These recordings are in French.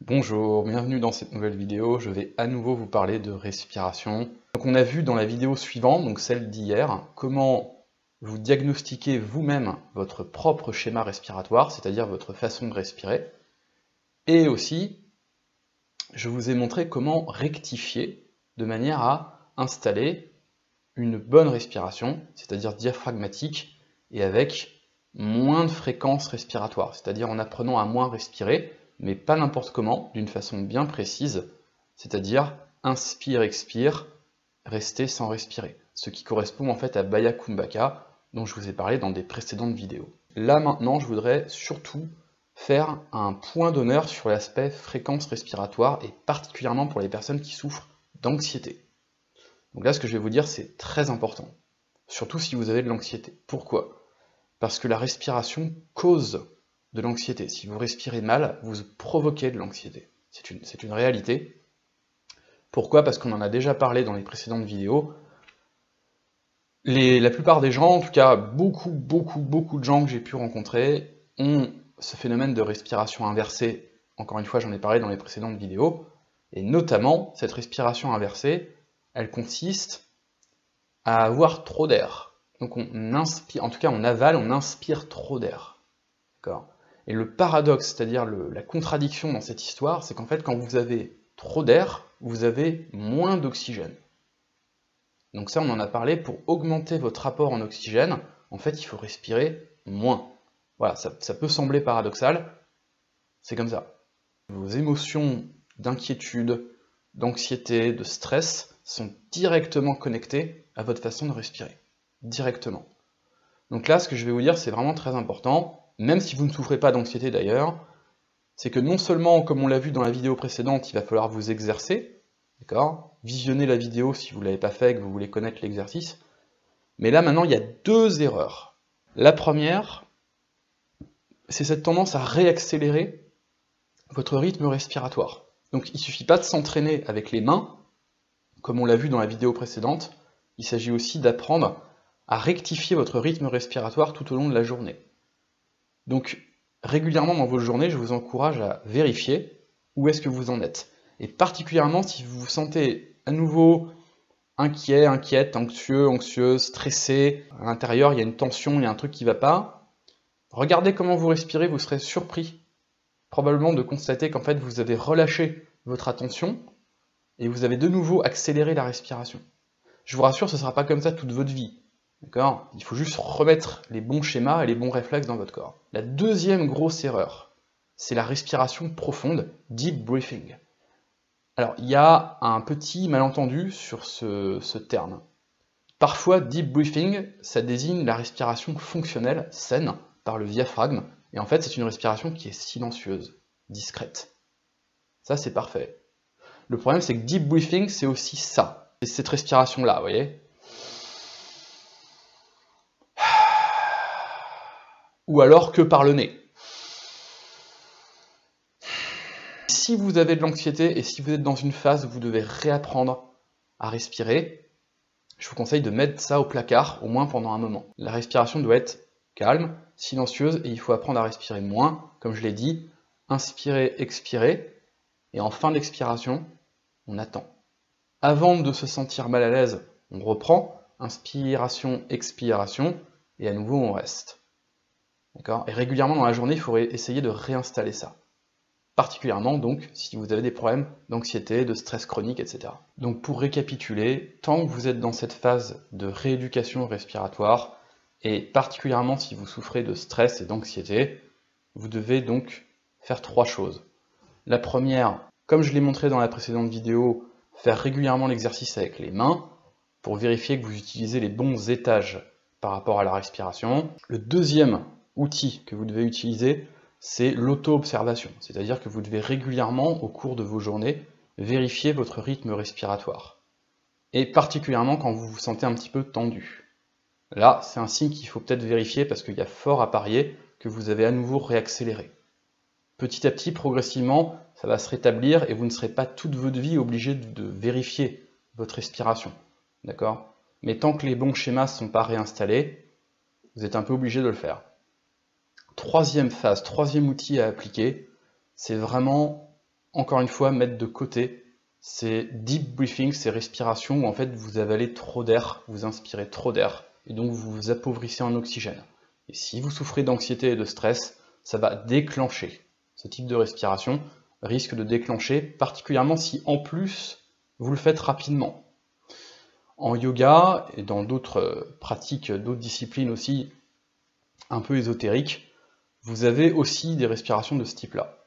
Bonjour, bienvenue dans cette nouvelle vidéo. Je vais à nouveau vous parler de respiration. Donc on a vu dans la vidéo suivante, donc celle d'hier, comment vous diagnostiquez vous-même votre propre schéma respiratoire, c'est-à-dire votre façon de respirer. Et aussi, je vous ai montré comment rectifier de manière à installer une bonne respiration, c'est-à-dire diaphragmatique, et avec moins de fréquences respiratoires, c'est-à-dire en apprenant à moins respirer, mais pas n'importe comment, d'une façon bien précise, c'est-à-dire inspire, expire, rester sans respirer, ce qui correspond en fait à Baya Kumbhaka, dont je vous ai parlé dans des précédentes vidéos. Là maintenant, je voudrais surtout faire un point d'honneur sur l'aspect fréquence respiratoire, et particulièrement pour les personnes qui souffrent d'anxiété. Donc là, ce que je vais vous dire, c'est très important, surtout si vous avez de l'anxiété. Pourquoi ? Parce que la respiration cause de l'anxiété. Si vous respirez mal, vous provoquez de l'anxiété. C'est une réalité. Pourquoi ? Parce qu'on en a déjà parlé dans les précédentes vidéos. La plupart des gens, en tout cas beaucoup de gens que j'ai pu rencontrer, ont ce phénomène de respiration inversée. Encore une fois, j'en ai parlé dans les précédentes vidéos. Et notamment, cette respiration inversée, elle consiste à avoir trop d'air. Donc on inspire, en tout cas on avale, on inspire trop d'air. D'accord ? Et le paradoxe, c'est-à-dire la contradiction dans cette histoire, c'est qu'en fait quand vous avez trop d'air, vous avez moins d'oxygène. Donc ça on en a parlé, pour augmenter votre apport en oxygène, en fait il faut respirer moins. Voilà, ça peut sembler paradoxal, c'est comme ça. Vos émotions d'inquiétude, d'anxiété, de stress sont directement connectées à votre façon de respirer. Directement. Donc là, ce que je vais vous dire, c'est vraiment très important, même si vous ne souffrez pas d'anxiété d'ailleurs, c'est que non seulement, comme on l'a vu dans la vidéo précédente, il va falloir vous exercer, d'accord ? Visionnez la vidéo si vous ne l'avez pas fait et que vous voulez connaître l'exercice, mais là maintenant, il y a deux erreurs. La première, c'est cette tendance à réaccélérer votre rythme respiratoire. Donc il ne suffit pas de s'entraîner avec les mains, comme on l'a vu dans la vidéo précédente, il s'agit aussi d'apprendre à rectifier votre rythme respiratoire tout au long de la journée. Donc régulièrement dans votre journée, je vous encourage à vérifier où est-ce que vous en êtes. Et particulièrement si vous vous sentez à nouveau inquiet, inquiète, anxieux, anxieuse, stressé, à l'intérieur il y a une tension, il y a un truc qui ne va pas, regardez comment vous respirez, vous serez surpris probablement de constater qu'en fait vous avez relâché votre attention et vous avez de nouveau accéléré la respiration. Je vous rassure, ce ne sera pas comme ça toute votre vie. D'accord ? Il faut juste remettre les bons schémas et les bons réflexes dans votre corps. La deuxième grosse erreur, c'est la respiration profonde, deep breathing. Alors, il y a un petit malentendu sur ce terme. Parfois, deep breathing, ça désigne la respiration fonctionnelle, saine, par le diaphragme, et en fait, c'est une respiration qui est silencieuse, discrète. Ça, c'est parfait. Le problème, c'est que deep breathing, c'est aussi ça. C'est cette respiration-là, vous voyez ? Ou alors que par le nez. Si vous avez de l'anxiété et si vous êtes dans une phase où vous devez réapprendre à respirer, je vous conseille de mettre ça au placard, au moins pendant un moment. La respiration doit être calme, silencieuse, et il faut apprendre à respirer moins, comme je l'ai dit, inspirer, expirer, et en fin d'expiration, on attend. Avant de se sentir mal à l'aise, on reprend, inspiration, expiration, et à nouveau on reste. D'accord ? Et régulièrement dans la journée, il faudrait essayer de réinstaller ça. Particulièrement donc si vous avez des problèmes d'anxiété, de stress chronique, etc. Donc pour récapituler, tant que vous êtes dans cette phase de rééducation respiratoire, et particulièrement si vous souffrez de stress et d'anxiété, vous devez donc faire trois choses. La première, comme je l'ai montré dans la précédente vidéo, faire régulièrement l'exercice avec les mains, pour vérifier que vous utilisez les bons étages par rapport à la respiration. Le deuxième outil que vous devez utiliser, c'est l'auto-observation, c'est-à-dire que vous devez régulièrement, au cours de vos journées, vérifier votre rythme respiratoire. Et particulièrement quand vous vous sentez un petit peu tendu. Là, c'est un signe qu'il faut peut-être vérifier parce qu'il y a fort à parier que vous avez à nouveau réaccéléré. Petit à petit, progressivement, ça va se rétablir et vous ne serez pas toute votre vie obligé de vérifier votre respiration. D'accord ? Mais tant que les bons schémas ne sont pas réinstallés, vous êtes un peu obligé de le faire. Troisième phase, troisième outil à appliquer, c'est vraiment encore une fois, mettre de côté ces deep breathing, ces respirations où en fait vous avalez trop d'air, vous inspirez trop d'air, et donc vous vous appauvrissez en oxygène. Et si vous souffrez d'anxiété et de stress, ça va déclencher. Ce type de respiration risque de déclencher, particulièrement si en plus vous le faites rapidement. En yoga et dans d'autres pratiques, d'autres disciplines aussi un peu ésotériques, vous avez aussi des respirations de ce type-là.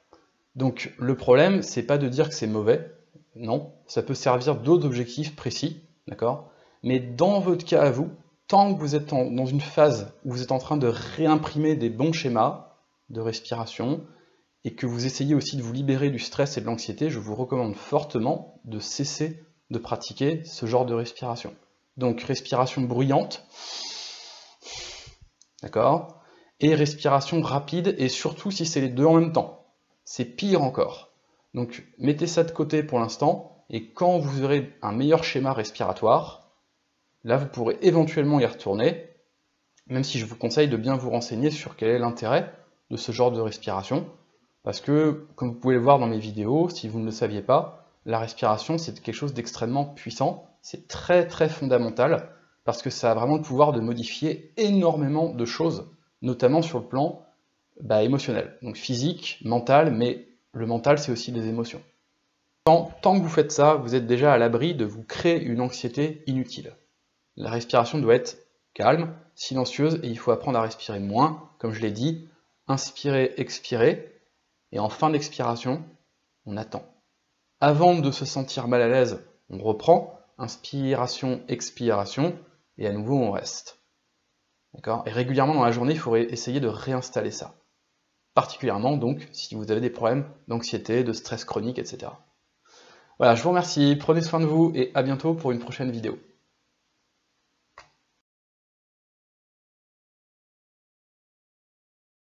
Donc le problème, c'est pas de dire que c'est mauvais, non, ça peut servir d'autres objectifs précis, d'accord? Mais dans votre cas à vous, tant que vous êtes dans une phase où vous êtes en train de réimprimer des bons schémas de respiration, et que vous essayez aussi de vous libérer du stress et de l'anxiété, je vous recommande fortement de cesser de pratiquer ce genre de respiration. Donc respiration bruyante, d'accord? Et respiration rapide, et surtout si c'est les deux en même temps. C'est pire encore. Donc mettez ça de côté pour l'instant, et quand vous aurez un meilleur schéma respiratoire, là vous pourrez éventuellement y retourner, même si je vous conseille de bien vous renseigner sur quel est l'intérêt de ce genre de respiration, parce que, comme vous pouvez le voir dans mes vidéos, si vous ne le saviez pas, la respiration c'est quelque chose d'extrêmement puissant, c'est très très fondamental, parce que ça a vraiment le pouvoir de modifier énormément de choses, notamment sur le plan émotionnel, donc physique, mental, mais le mental c'est aussi les émotions. Tant que vous faites ça, vous êtes déjà à l'abri de vous créer une anxiété inutile. La respiration doit être calme, silencieuse, et il faut apprendre à respirer moins, comme je l'ai dit, inspirer, expirer, et en fin d'expiration, on attend. Avant de se sentir mal à l'aise, on reprend, inspiration, expiration, et à nouveau on reste. D'accord ? Et régulièrement dans la journée, il faudrait essayer de réinstaller ça. Particulièrement donc si vous avez des problèmes d'anxiété, de stress chronique, etc. Voilà, je vous remercie, prenez soin de vous et à bientôt pour une prochaine vidéo.